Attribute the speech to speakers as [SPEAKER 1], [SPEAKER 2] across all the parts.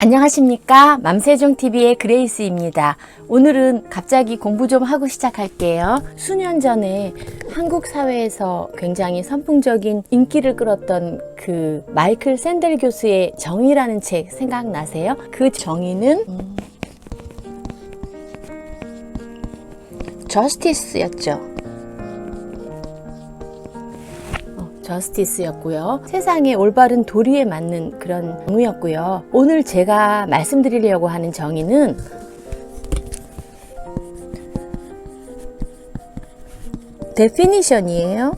[SPEAKER 1] 안녕하십니까, 맘세종TV의 그레이스입니다. 오늘은 갑자기 공부 좀 하고 시작할게요. 수년 전에 한국 사회에서 굉장히 선풍적인 인기를 끌었던 그 마이클 샌델 교수의 정의라는 책 생각나세요? 그 정의는 저스티스였죠. 저스티스였고요. 세상의 올바른 도리에 맞는 그런 정의였고요. 오늘 제가 말씀드리려고 하는 정의는 데피니션이에요.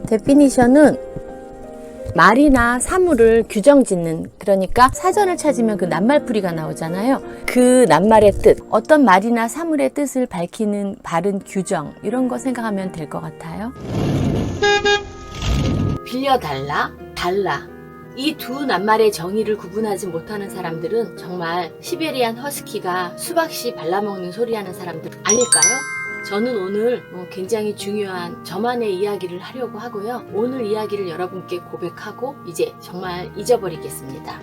[SPEAKER 1] 데피니션은 말이나 사물을 규정짓는, 그러니까 사전을 찾으면 그 낱말풀이가 나오잖아요. 그 낱말의 뜻, 어떤 말이나 사물의 뜻을 밝히는 바른 규정, 이런 거 생각하면 될 것 같아요. 빌려달라, 달라. 이 두 낱말의 정의를 구분하지 못하는 사람들은 정말 시베리안 허스키가 수박씨 발라먹는 소리하는 사람들 아닐까요? 저는 오늘 굉장히 중요한 저만의 이야기를 하려고 하고요. 오늘 이야기를 여러분께 고백하고 이제 정말 잊어버리겠습니다.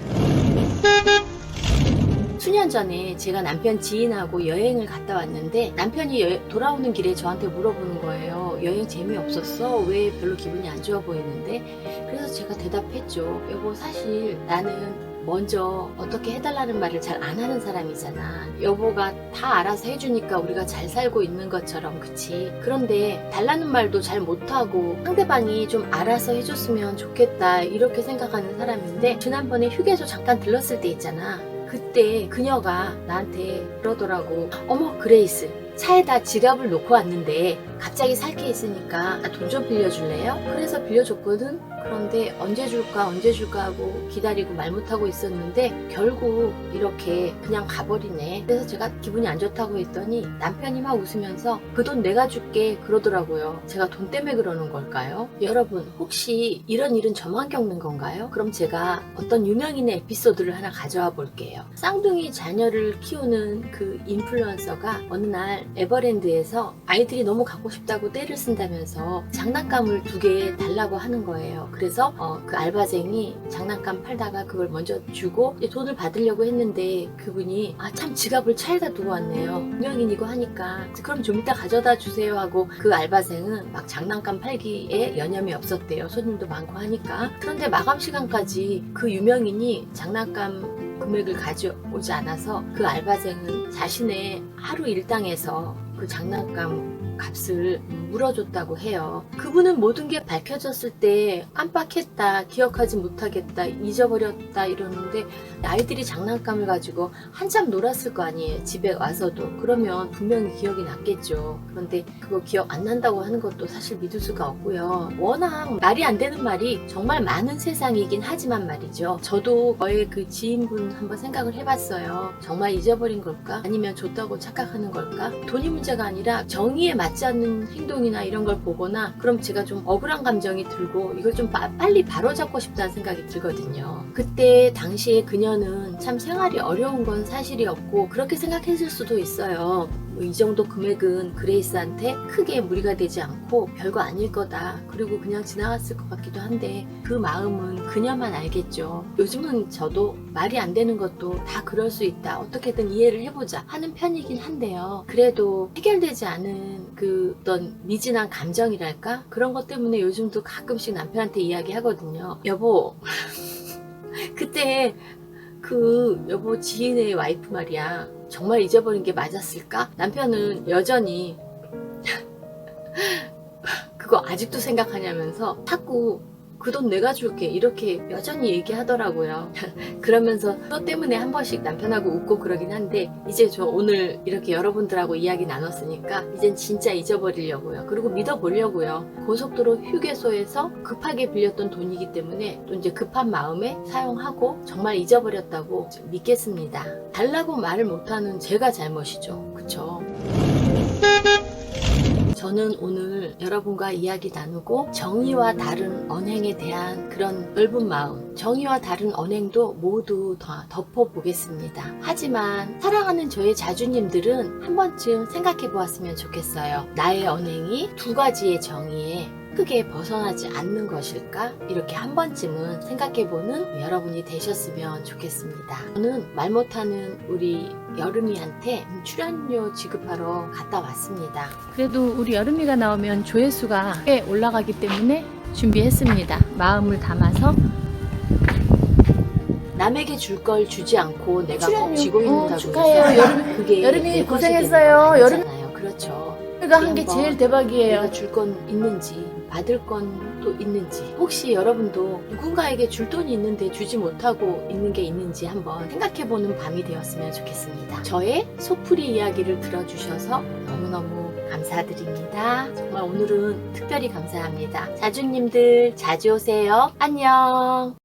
[SPEAKER 1] 수년 전에 제가 남편 지인하고 여행을 갔다 왔는데 남편이 돌아오는 길에 저한테 물어보는 거예요. 여행 재미없었어? 왜 별로 기분이 안 좋아 보이는데? 그래서 제가 대답했죠. 여보, 사실 나는 먼저 어떻게 해달라는 말을 잘 안 하는 사람이잖아. 여보가 다 알아서 해주니까 우리가 잘 살고 있는 것처럼, 그치? 그런데 달라는 말도 잘 못하고 상대방이 좀 알아서 해줬으면 좋겠다 이렇게 생각하는 사람인데, 지난번에 휴게소 잠깐 들렀을 때 있잖아. 그때 그녀가 나한테 그러더라고. 어머, 그레이스, 차에다 지갑을 놓고 왔는데 갑자기 살 게 있으니까 돈 좀 빌려줄래요? 그래서 빌려줬거든. 그런데 언제 줄까 하고 기다리고 말 못하고 있었는데 결국 이렇게 그냥 가버리네. 그래서 제가 기분이 안 좋다고 했더니 남편이 막 웃으면서 그 돈 내가 줄게 그러더라고요. 제가 돈 때문에 그러는 걸까요? 여러분, 혹시 이런 일은 저만 겪는 건가요? 그럼 제가 어떤 유명인의 에피소드를 하나 가져와 볼게요. 쌍둥이 자녀를 키우는 그 인플루언서가 어느 날 에버랜드에서 아이들이 너무 갖고 싶다고 떼를 쓴다면서 장난감을 2개 달라고 하는 거예요. 그래서 그 알바생이 장난감 팔다가 그걸 먼저 주고 돈을 받으려고 했는데 그분이 참 지갑을 차에다 두고 왔네요. 유명인이고 하니까 그럼 좀 이따 가져다 주세요 하고 그 알바생은 막 장난감 팔기에 여념이 없었대요. 손님도 많고 하니까. 그런데 마감 시간까지 그 유명인이 장난감 금액을 가져오지 않아서 그 알바생은 자신의 하루 일당에서 그 장난감 값을 물어줬다고 해요. 그분은 모든 게 밝혀졌을 때 깜빡했다, 기억하지 못하겠다, 잊어버렸다 이러는데 아이들이 장난감을 가지고 한참 놀았을 거 아니에요. 집에 와서도. 그러면 분명히 기억이 났겠죠. 그런데 그거 기억 안 난다고 하는 것도 사실 믿을 수가 없고요. 워낙 말이 안 되는 말이 정말 많은 세상이긴 하지만 말이죠. 저도 저의 그 지인분 한번 생각을 해봤어요. 정말 잊어버린 걸까? 아니면 줬다고 착각하는 걸까? 돈이 문제가 아니라 정의에 맞지 않는 행동이나 이런 걸 보거나 그럼 제가 좀 억울한 감정이 들고 이걸 좀 빨리 바로잡고 싶다는 생각이 들거든요. 그때 당시에 그녀는 참 생활이 어려운 건 사실이었고 그렇게 생각했을 수도 있어요. 이 정도 금액은 그레이스한테 크게 무리가 되지 않고 별거 아닐 거다. 그리고 그냥 지나갔을 것 같기도 한데 그 마음은 그녀만 알겠죠. 요즘은 저도 말이 안 되는 것도 다 그럴 수 있다. 어떻게든 이해를 해보자 하는 편이긴 한데요. 그래도 해결되지 않은 그 어떤 미진한 감정이랄까? 그런 것 때문에 요즘도 가끔씩 남편한테 이야기하거든요. 여보, 그때 그 여보 지인의 와이프 말이야. 정말 잊어버린 게 맞았을까? 남편은 여전히 그거 아직도 생각하냐면서 자꾸 그 돈 내가 줄게 이렇게 여전히 얘기하더라고요. 그러면서 너 때문에 한 번씩 남편하고 웃고 그러긴 한데 이제 저 오늘 이렇게 여러분들하고 이야기 나눴으니까 이젠 진짜 잊어버리려고요. 그리고 믿어보려고요. 고속도로 휴게소에서 급하게 빌렸던 돈이기 때문에 또 이제 급한 마음에 사용하고 정말 잊어버렸다고 믿겠습니다. 달라고 말을 못하는 제가 잘못이죠. 그쵸? 저는 오늘 여러분과 이야기 나누고 정의와 다른 언행에 대한 그런 넓은 마음, 정의와 다른 언행도 모두 다 덮어보겠습니다. 하지만 사랑하는 저의 자주님들은 한 번쯤 생각해 보았으면 좋겠어요. 나의 언행이 2가지의 정의에 크게 벗어나지 않는 것일까? 이렇게 한 번쯤은 생각해보는 여러분이 되셨으면 좋겠습니다. 저는 말 못하는 우리 여름이한테 출연료 지급하러 갔다 왔습니다.
[SPEAKER 2] 그래도 우리 여름이가 나오면 조회수가 꽤 올라가기 때문에 준비했습니다. 마음을 담아서.
[SPEAKER 1] 남에게 줄 걸 주지 않고 내가 꼭
[SPEAKER 2] 출연료.
[SPEAKER 1] 쥐고 있는다고
[SPEAKER 2] 축하해요.
[SPEAKER 1] 해서 그게
[SPEAKER 2] 여름이
[SPEAKER 1] 내 것이
[SPEAKER 2] 고생했어요.
[SPEAKER 1] 되는 건
[SPEAKER 2] 여름-
[SPEAKER 1] 아니잖아요. 그렇죠.
[SPEAKER 2] 우리가 한 게 제일 대박이에요.
[SPEAKER 1] 내가 줄 건 있는지 받을 건 또 있는지, 혹시 여러분도 누군가에게 줄 돈이 있는데 주지 못하고 있는 게 있는지 한번 생각해보는 밤이 되었으면 좋겠습니다. 저의 속풀이 이야기를 들어주셔서 너무너무 감사드립니다. 정말 오늘은 특별히 감사합니다. 자주님들 자주 오세요. 안녕.